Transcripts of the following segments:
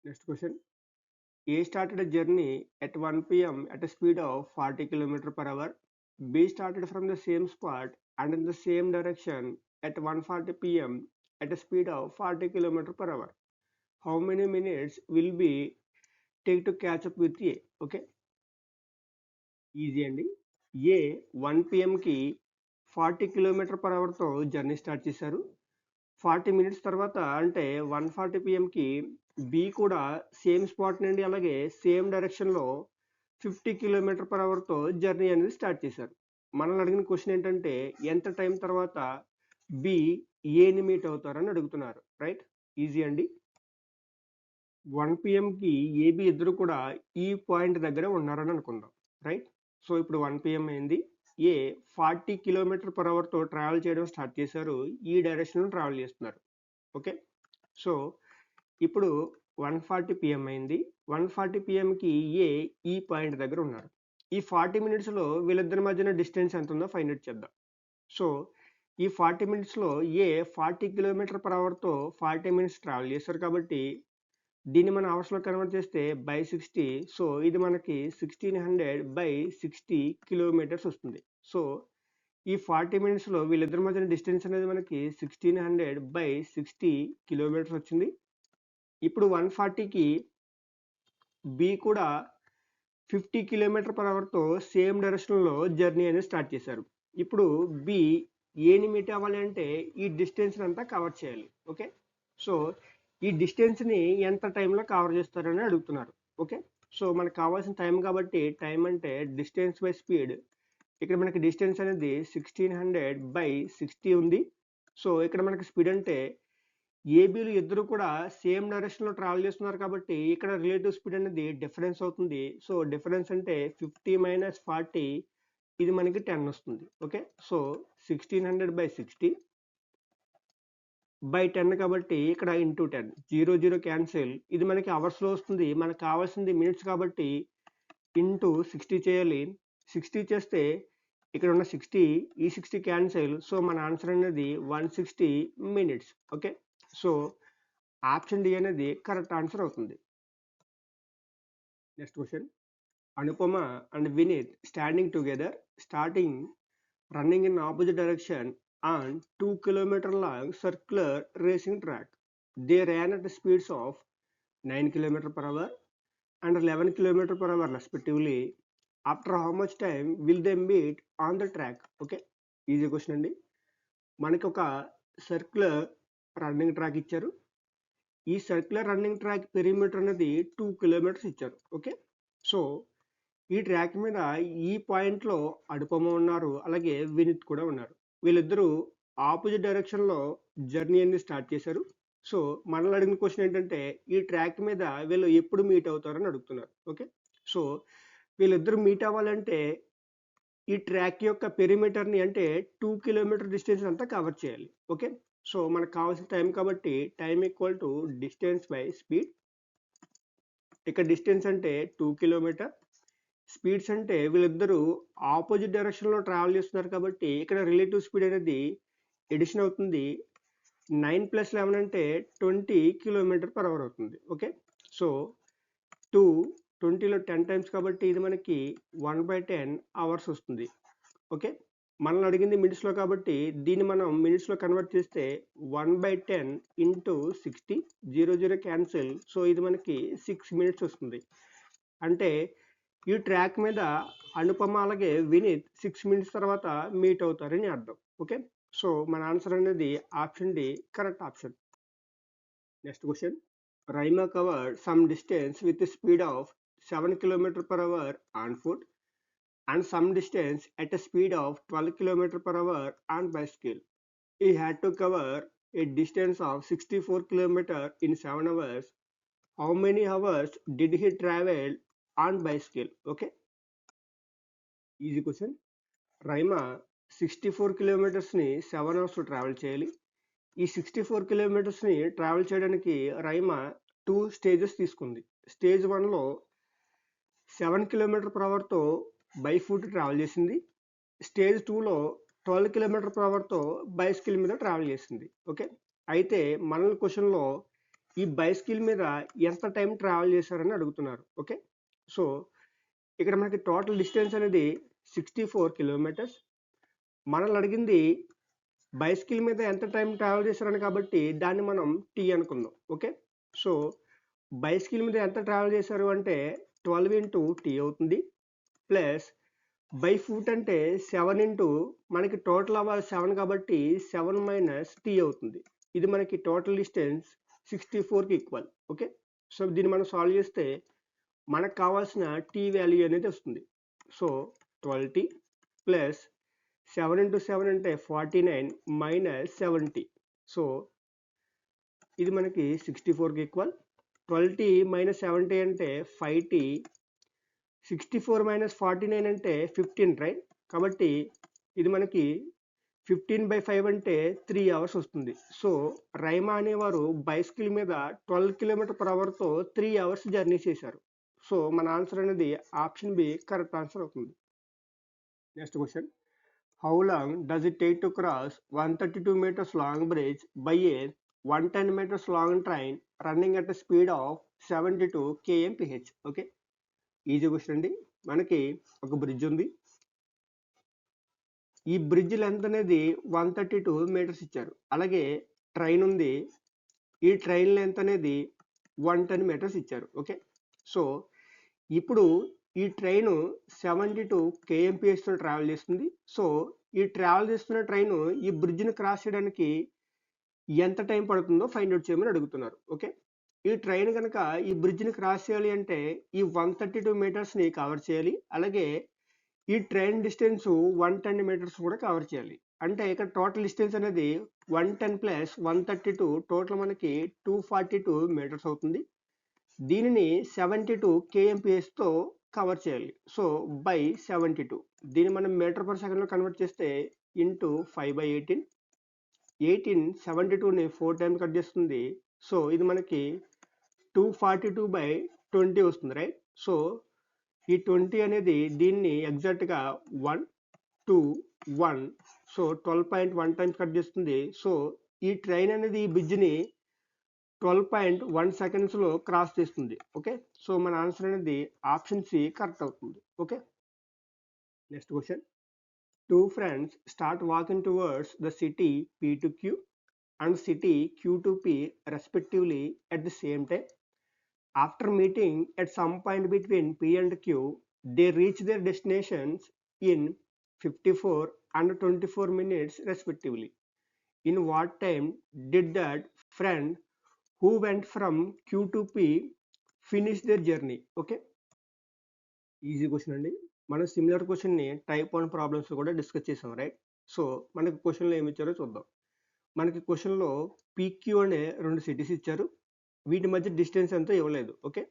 Next question. A started a journey at 1 p.m. at a speed of 40 km per hour. B started from the same spot and in the same direction at 1:40 p.m. at a speed of 40 km per hour. How many minutes will be take to catch up with A? Okay, easy అండి. ఏ 1 పిఎంకి 40 kilometre per అవర్తో journey start చేశారు. 40 minutes తర్వాత అంటే 1:40 పిఎంకి B కూడా same spot నుండి అలాగే same డైరెక్షన్లో 50 kilometre per అవర్తో journey అనేది start చేశారు. మనల్ని అడిగిన క్వశ్చన్ ఏంటంటే ఎంత టైం తర్వాత బి ఏని మీట్ అవుతారని అడుగుతున్నారు. రైట్, ఈజీ అండి. 1 పిఎంకి ఏబి ఇద్దరు కూడా ఈ పాయింట్ దగ్గర ఉన్నారని అనుకుందాం. రైట్, సో ఇప్పుడు 1 పిఎం అయింది. ఏ 40 కిలోమీటర్ పర్ అవర్తో ట్రావెల్ చేయడం స్టార్ట్ చేశారు. ఈ డైరెక్షన్లో ట్రావెల్ చేస్తున్నారు. ఓకే, సో ఇప్పుడు 1:40 పిఎం అయింది. 1:40 పిఎంకి ఏ ఈ పాయింట్ దగ్గర ఉన్నారు. ఈ 40 మినిట్స్లో వీళ్ళిద్దరి మధ్యన డిస్టెన్స్ ఎంత ఉందో ఫైండ్ అవుట్ చేద్దాం. సో ఈ 40 మినిట్స్లో ఏ 40 కిలోమీటర్ పర్ అవర్తో 40 మినిట్స్ ట్రావెల్ చేశారు కాబట్టి దీన్ని మనం అవర్స్లో కన్వర్ట్ చేస్తే బై 60. సో ఇది మనకి 1600/60 కిలోమీటర్స్ వస్తుంది. సో ఈ 40 మినిట్స్లో వీళ్ళిద్దరి మధ్యన డిస్టెన్స్ అనేది మనకి 1600/60 కిలోమీటర్స్ వచ్చింది. ఇప్పుడు 1:40కి బి కూడా 50 కిలోమీటర్ పర్ అవర్తో సేమ్ డైరెక్షన్లో జర్నీ అనేది స్టార్ట్ చేశారు. ఇప్పుడు బి ఏని మీట్ అవ్వాలి అంటే ఈ డిస్టెన్స్ అంతా కవర్ చేయాలి. ఓకే, సో ఈ డిస్టెన్స్ని ఎంత టైంలో కవర్ చేస్తారని అడుగుతున్నారు. ఓకే, సో మనకు కావాల్సిన టైం కాబట్టి టైం అంటే డిస్టెన్స్ బై స్పీడ్. ఇక్కడ మనకి డిస్టెన్స్ అనేది 1600/60 ఉంది. సో ఇక్కడ మనకి స్పీడ్ అంటే ఏబీలు ఇద్దరు కూడా సేమ్ డైరెక్షన్లో ట్రావెల్ చేస్తున్నారు కాబట్టి ఇక్కడ రిలేటివ్ స్పీడ్ అనేది డిఫరెన్స్ అవుతుంది. సో డిఫరెన్స్ అంటే 50 - 40 ఇది మనకి 10 వస్తుంది. ఓకే, సో 1600/60/10 కాబట్టి ఇక్కడ ఇంటూ 10, 0 క్యాన్సిల్. ఇది మనకి అవర్స్లో వస్తుంది. మనకు కావాల్సింది మినిట్స్ కాబట్టి ఇంటూ 60 చేయాలి. 60 చేస్తే ఇక్కడ ఉన్న 60 ఈ 60 క్యాన్సిల్. సో మన ఆన్సర్ అనేది 160 minutes. Okay, so option D అనేది కరెక్ట్ ఆన్సర్ అవుతుంది. Next question. Anupama and Vineet standing together running in opposite direction on 2 kilometer long circular racing track. They ran at the speeds of 9 km per hour and 11 km per hour respectively. After how much time will they meet on the track? Okay, easy question అండి. మనకి ఒక circular running track ఇచ్చారు. ఈ circular running track perimeter అనేది 2 kilometres ఇచ్చారు. Okay, so ఈ track మీద ఈ పాయింట్లో అనుపమ ఉన్నారు, అలాగే వినీత్ కూడా ఉన్నారు. వీళ్ళిద్దరూ ఆపోజిట్ డైరెక్షన్లో జర్నీ అనేది స్టార్ట్ చేశారు. సో మనల్ని అడిగిన క్వశ్చన్ ఏంటంటే ఈ ట్రాక్ మీద వీళ్ళు ఎప్పుడు మీట్ అవుతారని అడుగుతున్నారు. ఓకే, సో వీళ్ళిద్దరూ మీట్ అవ్వాలంటే ఈ ట్రాక్ యొక్క పెరిమీటర్ని అంటే 2 కిలోమీటర్ డిస్టెన్స్ అంతా కవర్ చేయాలి. ఓకే, సో మనకు కావాల్సిన టైం కాబట్టి time equal to distance by speed. ఇక్కడ డిస్టెన్స్ అంటే 2 కిలోమీటర్, స్పీడ్స్ అంటే వీళ్ళిద్దరూ ఆపోజిట్ డైరెక్షన్లో ట్రావెల్ చేస్తున్నారు కాబట్టి ఇక్కడ రిలేటివ్ స్పీడ్ అనేది ఎడిషన్ అవుతుంది. 9 + 11 అంటే 20 కిలోమీటర్ పర్ అవర్ అవుతుంది. ఓకే, సో 20లో 10 టైమ్స్ కాబట్టి ఇది మనకి 1/10 అవర్స్ వస్తుంది. ఓకే, మనల్ని అడిగింది మినిట్స్లో కాబట్టి దీన్ని మనం మినిట్స్లో కన్వర్ట్ చేస్తే 1/10 ఇంటూ 60, 0 క్యాన్సిల్. సో ఇది మనకి 6 మినిట్స్ వస్తుంది. అంటే ఈ ట్రాక్ మీద అనుపమ అలాగే వినీత్ 6 మినిట్స్ తర్వాత మీట్ అవుతారని అర్థం. ఓకే, సో మన ఆన్సర్ అనేది option D correct option. Next question. Raima covered some distance with speed of 7 km per hour on foot and some distance at a speed of 12 km per hour on bicycle. He had to cover a distance of 64 km in 7 hours. How many hours did he travel on bicycle? Okay, easy question. Raima 64 కిలోమీటర్స్ని 7 అవర్స్లో travel చేయాలి. ఈ 64 కిలోమీటర్స్ని travel చేయడానికి Raima 2 stages తీసుకుంది. Stage 1లో 7 km per hourతో by foot travel చేసింది. స్టేజ్ 2లో 12 km per hourతో బైసికల్ మీద ట్రావెల్ చేసింది. ఓకే, అయితే మన క్వశ్చన్లో ఈ బైసికిల్ మీద ఎంత టైం ట్రావెల్ చేశారని అడుగుతున్నారు. ఓకే, సో ఇక్కడ మనకి టోటల్ డిస్టెన్స్ అనేది 64 కిలోమీటర్స్. మనల్ని అడిగింది బైసికిల్ మీద ఎంత టైం ట్రావెల్ చేశారని, కాబట్టి దాన్ని మనం టీ అనుకుందాం. ఓకే, సో బైసికిల్ మీద ఎంత ట్రావెల్ చేశారు అంటే 12 ఇంటూ టీ అవుతుంది, ప్లస్ బై ఫుట్ అంటే 7 ఇంటూ మనకి టోటల్ అవ్వాలి 7 కాబట్టి 7 మైనస్ టీ అవుతుంది. ఇది మనకి టోటల్ డిస్టెన్స్ 64కి ఈక్వల్. ఓకే, సో దీన్ని మనం సాల్వ్ చేస్తే మనకు కావాల్సిన టీ వాల్యూ అనేది వస్తుంది. సో 12t ప్లస్ 7 ఇంటూ 7 అంటే 49 మైనస్ 70. సో ఇది మనకి 64కి ఈక్వల్. 12t మైనస్ 70 అంటే 5t, 64 మైనస్ 49 అంటే 15, రైట్? కాబట్టి ఇది మనకి 15/5 అంటే 3 అవర్స్ వస్తుంది. సో రైమా అనేవారు బైసికిల్ మీద 12 km/hతో 3 అవర్స్ జర్నీ చేశారు. సో మన ఆన్సర్ అనేది ఆప్షన్ బి కరెక్ట్ ఆన్సర్ అవుతుంది. Next question, how long does it take to cross 132 meters long bridge by a 110 meters long train running at a speed of 72 km/h? Okay, easy question అండి. మనకి ఒక bridge ఉంది. ఈ bridge length అనేది 132 meters ఇచ్చారు. అలాగే train ఉంది. ఈ ట్రైన్ లెంత్ అనేది 110 meters ఇచ్చారు. ఓకే, సో ఇప్పుడు ఈ ట్రైన్ 72 km/hతో ట్రావెల్ చేస్తుంది. సో ఈ ట్రావెల్ చేస్తున్న ట్రైన్ ఈ బ్రిడ్జ్ని క్రాస్ చేయడానికి ఎంత టైం పడుతుందో ఫైండ్ అవుట్ చేయమని అడుగుతున్నారు. ఓకే, ఈ ట్రైన్ కనుక ఈ బ్రిడ్జ్ని క్రాస్ చేయాలి అంటే ఈ 132 metersని కవర్ చేయాలి. అలాగే ఈ ట్రైన్ డిస్టెన్స్ 110 meters కూడా కవర్ చేయాలి. అంటే ఇక్కడ టోటల్ డిస్టెన్స్ అనేది 110 ప్లస్ 132 టోటల్ మనకి 242 meters అవుతుంది. దీనిని 72 km/hతో కవర్ చేయాలి. సో బై 72, దీన్ని మనం మీటర్ పర్ సెకండ్లో కన్వర్ట్ చేస్తే ఇంటూ 5/18. 72ని 4 టైమ్స్ కట్ చేస్తుంది. సో ఇది మనకి 242/20 వస్తుంది, రైట్? సో ఈ 20 అనేది దీన్ని ఎగ్జాక్ట్గా 1 2 1, సో 12.1 టైమ్స్ కట్ చేస్తుంది. సో ఈ ట్రైన్ అనేది ఈ బ్రిడ్జ్ని 12.1 secondsలో క్రాస్ చేస్తుంది. ఓకే, సో మన ఆన్సర్ అనేది ఆప్షన్ సి కరెక్ట్ అవుతుంది. Okay, next question, two friends start walking towards the city P to Q and city Q to P respectively at the same time. After meeting at some point between P and Q, they reach their destinations in 54 and 24 minutes respectively. In what time did that friend who went from Q to P finish their journey? Okay, easy question అండి. మనం similar క్వశ్చన్ని type 1 problems కూడా discuss చేసాం, right? So మనకి క్వశ్చన్లో ఏమి ఇచ్చారో చూద్దాం. మనకి క్వశ్చన్లో పీక్యూ అనే 2 సిటీస్ ఇచ్చారు. వీటి మధ్య డిస్టెన్స్ ఎంతో ఇవ్వలేదు. ఓకే,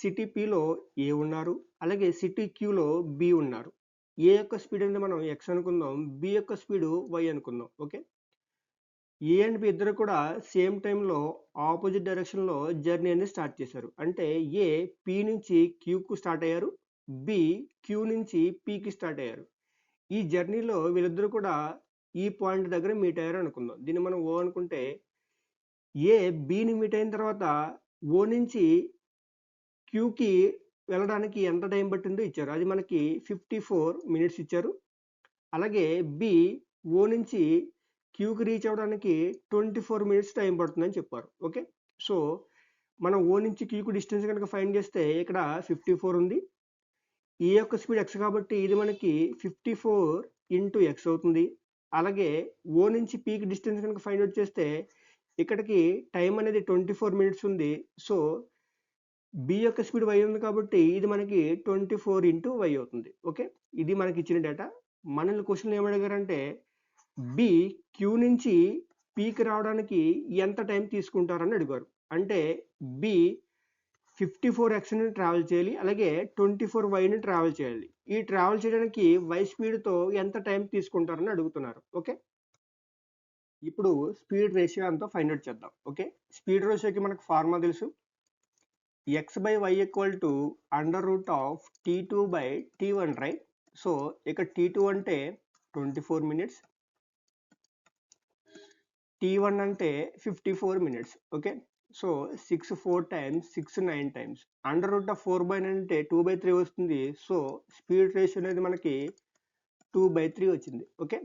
సిటీ పిలో ఏ ఉన్నారు, అలాగే సిటీ క్యూలో బి ఉన్నారు. ఏ యొక్క స్పీడ్ అనేది మనం ఎక్స్ అనుకుందాం, బి యొక్క స్పీడ్ వై అనుకుందాం. ఓకే, ఏ అండ్ బి ఇద్దరు కూడా సేమ్ టైంలో ఆపోజిట్ డైరెక్షన్లో జర్నీ అనేది స్టార్ట్ చేశారు. అంటే ఏ పి నుంచి క్యూకు స్టార్ట్ అయ్యారు, బి క్యూ నుంచి పీకి స్టార్ట్ అయ్యారు. ఈ జర్నీలో వీళ్ళిద్దరూ కూడా ఈ పాయింట్ దగ్గర మీట్ అయ్యారు అనుకుందాం. దీన్ని మనం ఓ అనుకుంటే ఏ బిని మీట్ అయిన తర్వాత ఓ నుంచి క్యూకి వెళ్ళడానికి ఎంత టైం పట్టిందో ఇచ్చారు. అది మనకి 54 minutes ఇచ్చారు. అలాగే బి ఓ నుంచి క్యూకి రీచ్ అవ్వడానికి 24 minutes టైం పడుతుందని చెప్పారు. ఓకే, సో మనం ఓ నుంచి క్యూకు డిస్టెన్స్ కనుక ఫైండ్ చేస్తే ఇక్కడ 54 ఉంది. ఏ యొక్క స్పీడ్ ఎక్స్ కాబట్టి ఇది మనకి 54 ఇంటూ ఎక్స్ అవుతుంది. అలాగే ఓ నుంచి పీకి డిస్టెన్స్ కనుక ఫైండ్ అవుట్ చేస్తే ఇక్కడికి టైం అనేది 24 minutes ఉంది. సో బి యొక్క స్పీడ్ వై ఉంది కాబట్టి ఇది మనకి 24 ఇంటూ వై అవుతుంది. ఓకే, ఇది మనకి ఇచ్చిన డేటా. మనల్ని క్వశ్చన్ ఏమడిగారంటే బి క్యూ నుంచి పీకి రావడానికి ఎంత టైం తీసుకుంటారని అడిగారు. అంటే బి 54xని ట్రావెల్ చేయాలి, అలాగే 24yని ట్రావెల్ చేయాలి. ఈ ట్రావెల్ చేయడానికి వై స్పీడ్తో ఎంత టైం తీసుకుంటారని అడుగుతున్నారు. ఓకే, ఇప్పుడు స్పీడ్ రేషియో అంతా ఫైండ్ అవుట్ చేద్దాం. ఓకే, స్పీడ్ రేషియోకి మనకు ఫార్ములా తెలుసు, x/y √of t2/t1, right? So ఇక్కడ t2 అంటే 24 minutes, t1 అంటే 54 minutes. Okay, so 6 4 times 6 9 times under root of 4/9 అంటే 2/3 వస్తుంది. సో స్పీడ్ రేషియో అనేది మనకి 2/3 వచ్చింది. ఓకే,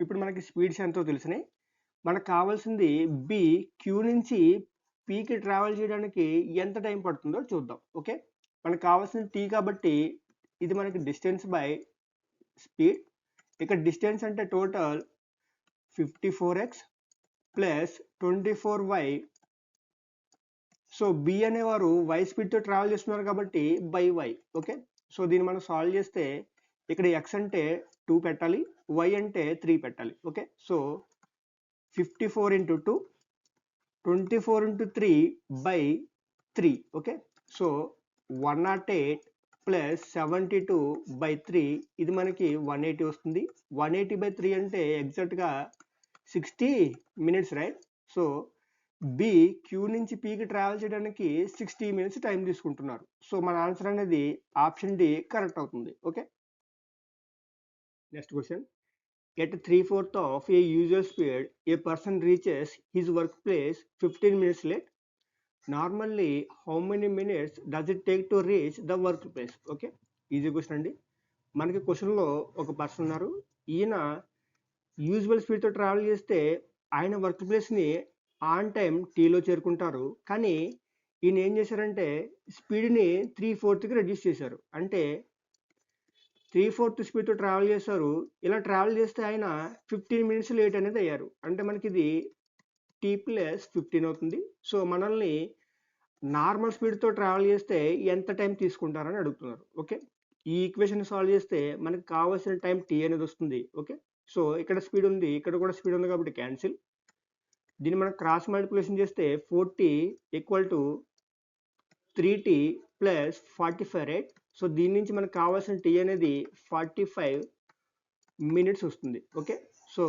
ఇప్పుడు మనకి స్పీడ్స్ ఎంతో తెలిసినాయి. మనకు కావాల్సింది బి క్యూ నుంచి పీకి ట్రావెల్ చేయడానికి ఎంత టైం పడుతుందో చూద్దాం. ఓకే, మనకు కావాల్సింది టీ కాబట్టి ఇది మనకి డిస్టెన్స్ బై స్పీడ్. ఇక్కడ డిస్టెన్స్ అంటే total 54x plus 24y. So B అనేవారు వై స్పీడ్తో ట్రావెల్ చేస్తున్నారు కాబట్టి బై వై. ఓకే, సో దీన్ని మనం సాల్వ్ చేస్తే ఇక్కడ ఎక్స్ అంటే 2 పెట్టాలి, వై అంటే 3 పెట్టాలి. Okay, so 54 into 2, 24 into 3 by 3. Okay, so 108 plus 72 by 3 ఇది మనకి 180 వస్తుంది. 180 by 3 అంటే ఎగ్జాక్ట్గా 60 minutes, right? So B Q నుంచి పీకి ట్రావెల్ చేయడానికి 60 minutes టైం తీసుకుంటున్నారు. సో మన ఆన్సర్ అనేది ఆప్షన్ డి కరెక్ట్ అవుతుంది. Okay, next question. At 3/4 of a usual speed, a person reaches his workplace 15 minutes late. Normally, how many minutes does it take to reach the workplace? Okay, easy question అండి. మనకి క్వశ్చన్లో ఒక person ఉన్నారు. ఈయన usual స్పీడ్తో travel చేస్తే ఆయన work ప్లేస్ని ఆన్ టైం టీలో చేరుకుంటారు. కానీ ఈయన ఏం చేశారంటే స్పీడ్ని 3/4కి రెడ్యూస్ చేశారు. అంటే 3/4 స్పీడ్తో ట్రావెల్ చేశారు. ఇలా ట్రావెల్ చేస్తే ఆయన 15 minutes లేట్ అనేది అయ్యారు. అంటే మనకి ఇది టీ ప్లస్ 15 అవుతుంది. సో మనల్ని నార్మల్ స్పీడ్తో ట్రావెల్ చేస్తే ఎంత టైం తీసుకుంటారని అడుగుతున్నారు. ఓకే, ఈ ఈక్వేషన్ సాల్వ్ చేస్తే మనకి కావాల్సిన టైం టీ అనేది వస్తుంది. ఓకే, సో ఇక్కడ స్పీడ్ ఉంది, ఇక్కడ కూడా స్పీడ్ ఉంది కాబట్టి క్యాన్సిల్. దీన్ని మనం క్రాస్ మల్టిప్లికేషన్ చేస్తే 40 equal to 3t plus 45, right? So దీని నుంచి మనకు కావాల్సిన టీ అనేది 45 minutes వస్తుంది. ఓకే, సో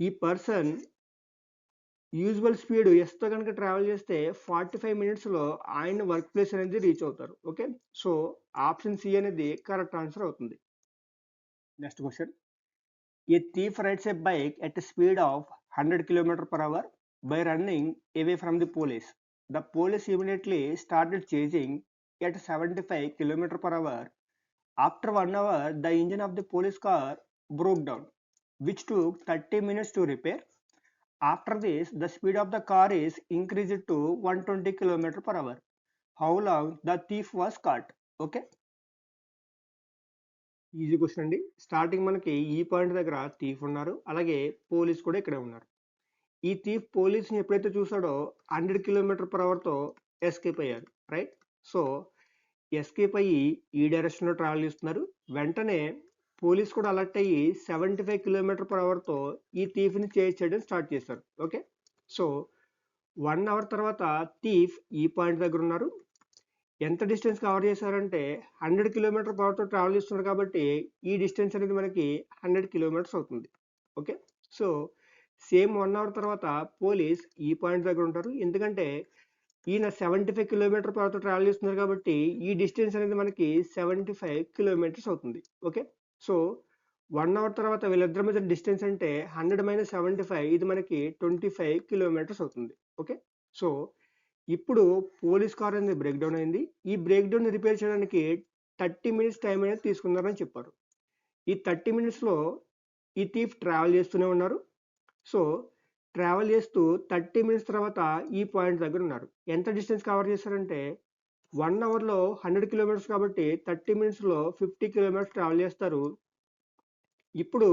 ఈ పర్సన్ యూజువల్ స్పీడ్ ఎస్తో కనుక ట్రావెల్ చేస్తే 45 minutesలో ఆయన వర్క్ ప్లేస్ అనేది రీచ్ అవుతారు. ఓకే, సో ఆప్షన్ సి అనేది కరెక్ట్ ఆన్సర్ అవుతుంది. Next question. A thief rides A bike at speed of 100 km/h by running away from the police. The police immediately started chasing at 75 km/h. After 1 hour, the engine of the police car broke down, which took 30 minutes to repair. After this, the speed of the car is increased to 120 km/h. How long the thief was caught? Okay, easy question అండి. Starting మనకి ఈ point దగ్గర thief ఉన్నారు, అలాగే police కూడా ఇక్కడే ఉన్నారు. ఈ థీఫ్ పోలీస్ని ఎప్పుడైతే చూసాడో 100 km/hతో ఎస్కేప్ అయ్యారు, రైట్? సో ఎస్కేప్ అయ్యి ఈ డైరెక్షన్లో ట్రావెల్ చేస్తున్నారు. వెంటనే పోలీస్ కూడా అలర్ట్ అయ్యి 75 km/hతో ఈ థీఫ్ని చేజ్ చేయడం స్టార్ట్ చేశారు. ఓకే, సో 1 hour తర్వాత థీఫ్ ఈ పాయింట్ దగ్గర ఉన్నారు. ఎంత డిస్టెన్స్ కవర్ చేశారంటే 100 km/hతో ట్రావెల్ చేస్తున్నారు కాబట్టి ఈ డిస్టెన్స్ అనేది మనకి 100 kilometers అవుతుంది. ఓకే, సో సేమ్ 1 hour తర్వాత పోలీస్ ఈ పాయింట్ దగ్గర ఉంటారు. ఎందుకంటే ఈయన 75 km/hతో ట్రావెల్ చేస్తున్నారు కాబట్టి ఈ డిస్టెన్స్ అనేది మనకి 75 kilometers అవుతుంది. ఓకే, సో 1 hour తర్వాత వీళ్ళిద్దరి మధ్య డిస్టెన్స్ అంటే 100 - 75 ఇది మనకి 25 kilometers అవుతుంది. ఓకే, సో ఇప్పుడు పోలీస్ కార్ అనేది బ్రేక్ డౌన్ అయింది. ఈ బ్రేక్ డౌన్ రిపేర్ చేయడానికి 30 minutes టైం అనేది తీసుకున్నారని చెప్పారు. ఈ 30 minutesలో ఈ థీఫ్ ట్రావెల్ చేస్తూనే ఉన్నారు. సో ట్రావెల్ చేస్తూ 30 minutes తర్వాత ఈ పాయింట్ దగ్గర ఉన్నారు. ఎంత డిస్టెన్స్ కవర్ చేశారంటే 1 hourలో 100 kilometers కాబట్టి 30 minutesలో 50 kilometers ట్రావెల్ చేస్తారు. ఇప్పుడు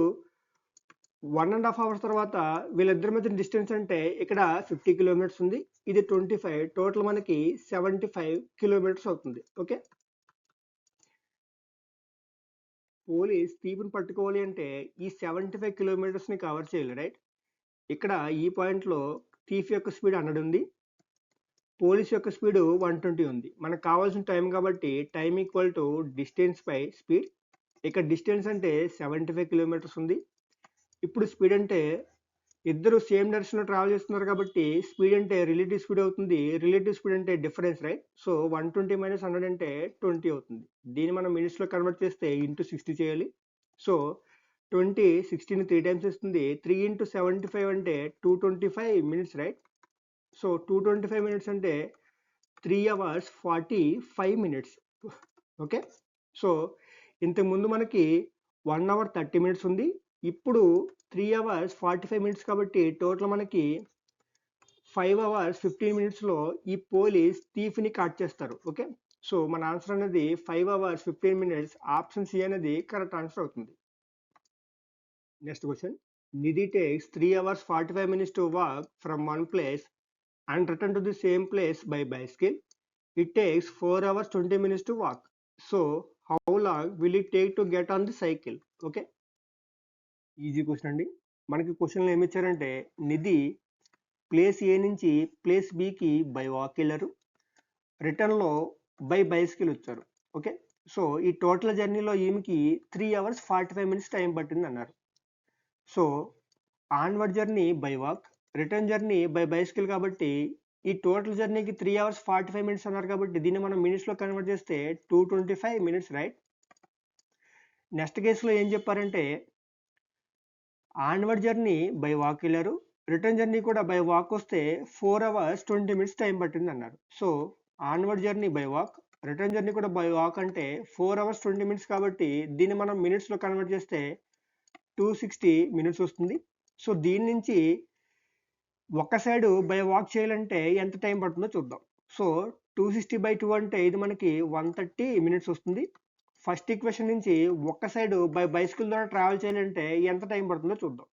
1.5 hours తర్వాత వీళ్ళిద్దరి మధ్య డిస్టెన్స్ అంటే ఇక్కడ 50 kilometers ఉంది, ఇది 25, టోటల్ మనకి 75 kilometers అవుతుంది. ఓకే, పోలీస్ థీఫ్ని పట్టుకోవాలి అంటే ఈ 75 kilometersని కవర్ చేయాలి, రైట్? ఇక్కడ ఈ పాయింట్లో థీఫ్ యొక్క స్పీడ్ 100 ఉంది, పోలీస్ యొక్క స్పీడ్ 120 ఉంది. మనకు కావాల్సిన టైం కాబట్టి time equal to distance by speed. ఇక్కడ డిస్టెన్స్ అంటే 75 kilometers ఉంది. ఇప్పుడు స్పీడ్ అంటే ఇద్దరు సేమ్ డైరెక్షన్లో ట్రావెల్ చేస్తున్నారు కాబట్టి స్పీడ్ అంటే రిలేటివ్ స్పీడ్ అవుతుంది. రిలేటివ్ స్పీడ్ అంటే డిఫరెన్స్, రైట్? సో 120 - 100 అంటే 20 అవుతుంది. దీన్ని మనం మినిట్స్లో కన్వర్ట్ చేస్తే ఇంటూ 60 చేయాలి. సో 20 60ని 3 times ఇస్తుంది. 3 × 75 అంటే 225 minutes, రైట్? సో 225 మినిట్స్ అంటే 3 అవర్స్ 45 మినిట్స్. ఓకే, సో ఇంతకుముందు మనకి 1 అవర్ 30 మినిట్స్ ఉంది, ఇప్పుడు 3 అవర్స్ 45 మినిట్స్ కాబట్టి టోటల్ మనకి 5 అవర్స్ 15 మినిట్స్లో ఈ పోలీస్ థీఫ్ని కాట్ చేస్తారు. ఓకే, సో మన ఆన్సర్ అనేది 5 అవర్స్ 15 మినిట్స్, ఆప్షన్ సి అనేది కరెక్ట్ ఆన్సర్ అవుతుంది. Next question, Nidhi takes 3 hours 45 minutes to walk from one place and return to the same place by bicycle. It takes 4 hours 20 minutes to walk. So how long will it take to get on the cycle? Okay, easy question అండి. మనకి క్వశ్చన్లో ఏమి ఇచ్చారంటే నిధి place ఏ నుంచి place బికి by walk వెళ్ళారు, రిటర్న్లో by bicycle వచ్చారు. Okay, so ఈ టోటల్ జర్నీలో ఈమెకి 3 అవర్స్ 45 మినిట్స్ టైం పట్టింది అన్నారు. So onward journey by walk, return journey by bicycle కాబట్టి ఈ టోటల్ జర్నీకి 3 అవర్స్ 45 మినిట్స్ అన్నారు కాబట్టి దీన్ని మనం మినిట్స్లో కన్వర్ట్ చేస్తే 225 మినిట్స్, రైట్. నెక్స్ట్ కేసులో ఏం చెప్పారంటే ఆన్వర్డ్ జర్నీ బై వాక్ వెళ్ళారు, రిటర్న్ జర్నీ కూడా బై వాక్ వస్తే 4 అవర్స్ 20 మినిట్స్ టైం పట్టింది అన్నారు. So onward journey by walk, return journey కూడా బై వాక్ అంటే 4 అవర్స్ 20 మినిట్స్ కాబట్టి దీన్ని మనం మినిట్స్లో కన్వర్ట్ చేస్తే 260 మినిట్స్ వస్తుంది. సో దీని నుంచి ఒక సైడ్ బై వాక్ చేయాలంటే ఎంత టైం పడుతుందో చూద్దాం. సో 260/2 అంటే ఇది మనకి 130 మినిట్స్ వస్తుంది. ఫస్ట్ ఈక్వేషన్ నుంచి ఒక్క సైడ్ బై బైసికల్ ద్వారా ట్రావెల్ చేయాలంటే ఎంత టైం పడుతుందో చూద్దాం.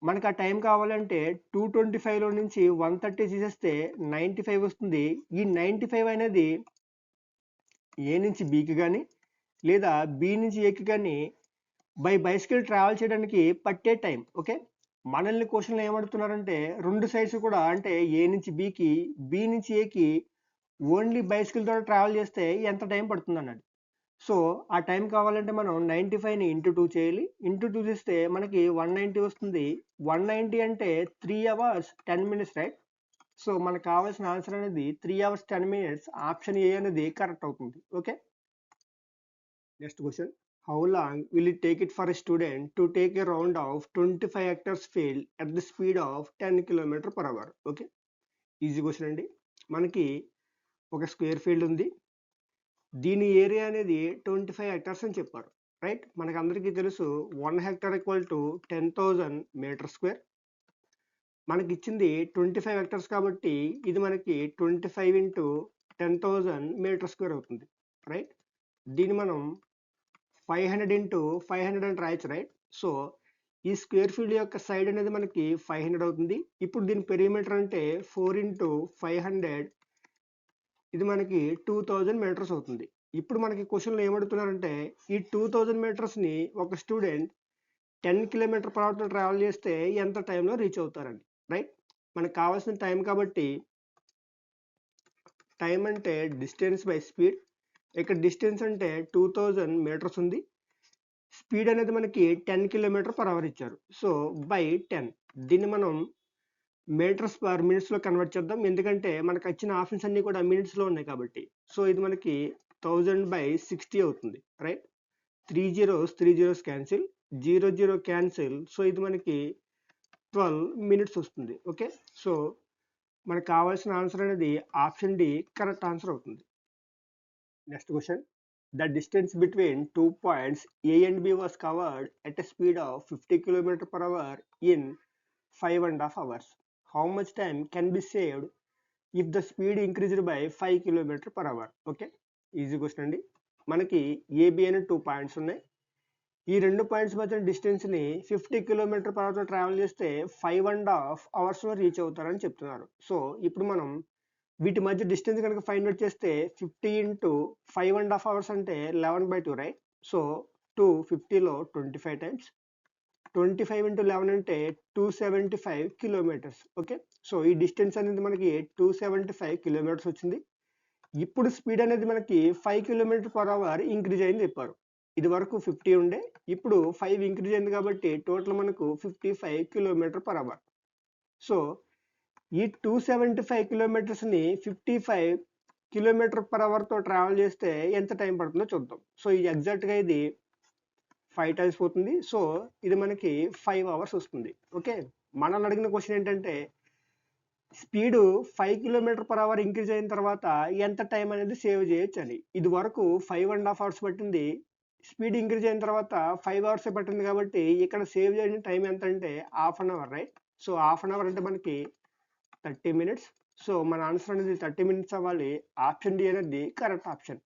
మనకు ఆ టైం కావాలంటే 225లో నుంచి 130 తీసేస్తే 95 వస్తుంది. ఈ 95 అనేది ఏ నుంచి బికి కానీ లేదా బి నుంచి ఏకి కానీ బై బైసికల్ ట్రావెల్ చేయడానికి పట్టే టైం. ఓకే, మనల్ని క్వశ్చన్లు ఏమడుతున్నారంటే రెండు సైడ్స్ కూడా అంటే ఏ నుంచి బికి బి నుంచి ఏకి ఓన్లీ బైసికల్ ద్వారా ట్రావెల్ చేస్తే ఎంత టైం పడుతుంది అన్నాడు. సో ఆ టైం కావాలంటే మనం 95ని ఇంటూ 2 చేయాలి, ఇంటూ 2 చేస్తే మనకి 190 వస్తుంది. 190 అంటే 3 అవర్స్ 10 మినిట్స్, రైట్. సో మనకు కావాల్సిన ఆన్సర్ అనేది 3 అవర్స్ 10 మినిట్స్, ఆప్షన్ ఏ అనేది కరెక్ట్ అవుతుంది. Okay, next question, how long will it take it for a student to take a round of 25 hectares field at the speed of 10 km/h? Okay, easy question అండి. మనకి ఒక square field ఉంది, దీని area అనేది 25 hectares అని చెప్పారు, right. మనకు అందరికీ తెలుసు 1 hectare equal to 10,000 metre square. మనకి ఇచ్చింది 25 హెక్టార్స్ కాబట్టి ఇది మనకి 25 ఇంటూ 10,000 మీటర్ స్క్వేర్ అవుతుంది, రైట్. దీన్ని మనం 500 ఇంటూ 500 అని రాయొచ్చు, రైట్. సో ఈ స్క్వేర్ ఫీల్డ్ యొక్క సైడ్ అనేది మనకి 500 అవుతుంది. ఇప్పుడు దీని పెరిమీటర్ అంటే 4 ఇంటూ 500, ఇది మనకి 2000 మీటర్స్ అవుతుంది. ఇప్పుడు మనకి క్వశ్చన్లో ఏమడుతున్నారంటే ఈ 2000 మీటర్స్ని ఒక స్టూడెంట్ 10 km/h ట్రావెల్ చేస్తే ఎంత టైంలో రీచ్ అవుతారండి, రైట్. మనకు కావాల్సిన టైం కాబట్టి టైం అంటే డిస్టెన్స్ బై స్పీడ్, ఇక్కడ డిస్టెన్స్ అంటే 2000 మీటర్స్ ఉంది, స్పీడ్ అనేది మనకి 10 km/h ఇచ్చారు. సో బై 10, దీన్ని మనం మీటర్స్ పర్ మినిట్స్లో కన్వర్ట్ చేద్దాం, ఎందుకంటే మనకు వచ్చిన ఆప్షన్స్ అన్ని కూడా మినిట్స్లో ఉన్నాయి కాబట్టి. సో ఇది మనకి 1000/60 అవుతుంది, right. 3 zeros cancel, 0 cancel. So ఇది మనకి 12 మినిట్స్ వస్తుంది. ఓకే, సో మనకు కావాల్సిన ఆన్సర్ అనేది ఆప్షన్ డి కరెక్ట్ ఆన్సర్ అవుతుంది. Next question, the distance between 2 points A and B was covered at a speed of 50 km/h in 5.5 hours. How much time can be saved if the speed increased by 5 km/h? Okay, easy question అండి. మనకి AB అనే 2 points ఉన్నాయి, ఈ 2 points మధ్య డిస్టెన్స్ని 50 km/h travel చేస్తే 5.5 అవర్స్లో reach అవుతారని చెప్తున్నారు. సో ఇప్పుడు మనం వీటి మధ్య డిస్టెన్స్ కనుక ఫైండ్ అవుట్ చేస్తే 50 ఇంటూ 5.5 అవర్స్ అంటే 11/2, రైట్. సో 250లో 25 టైమ్స్, 25 ఇంటూ 11 అంటే 275 కిలోమీటర్స్. ఓకే, సో ఈ డిస్టెన్స్ అనేది మనకి 275 కిలోమీటర్స్ వచ్చింది. ఇప్పుడు స్పీడ్ అనేది మనకి 5 km/h ఇంక్రీజ్ అయింది చెప్పారు. ఇది వరకు 50 ఉండే, ఇప్పుడు 5 ఇంక్రీజ్ అయింది కాబట్టి టోటల్ మనకు 55 km/h. సో ఈ 275 కిలోమీటర్స్ని 55 km/h ట్రావెల్ చేస్తే ఎంత టైం పడుతుందో చూద్దాం. సో ఇది ఎగ్జాక్ట్గా ఇది 5 టైమ్స్ పోతుంది. సో ఇది మనకి 5 అవర్స్ వస్తుంది. ఓకే, మనల్ని అడిగిన క్వశ్చన్ ఏంటంటే స్పీడు 5 km/h ఇంక్రీజ్ అయిన తర్వాత ఎంత టైం అనేది సేవ్ చేయొచ్చు అని. ఇది వరకు 5.5 అవర్స్ పట్టింది. స్పీడ్ ఇంక్రీజ్ అయిన తర్వాత 5 అవర్సే పట్టింది కాబట్టి ఇక్కడ సేవ్ చేసిన టైం ఎంత అంటే half an hour, right? So half an hour అంటే మనకి 30 మినిట్స్. సో మన ఆన్సర్ అనేది 30 మినిట్స్ అవ్వాలి. ఆప్షన్ డి అనేది కరెక్ట్ ఆప్షన్.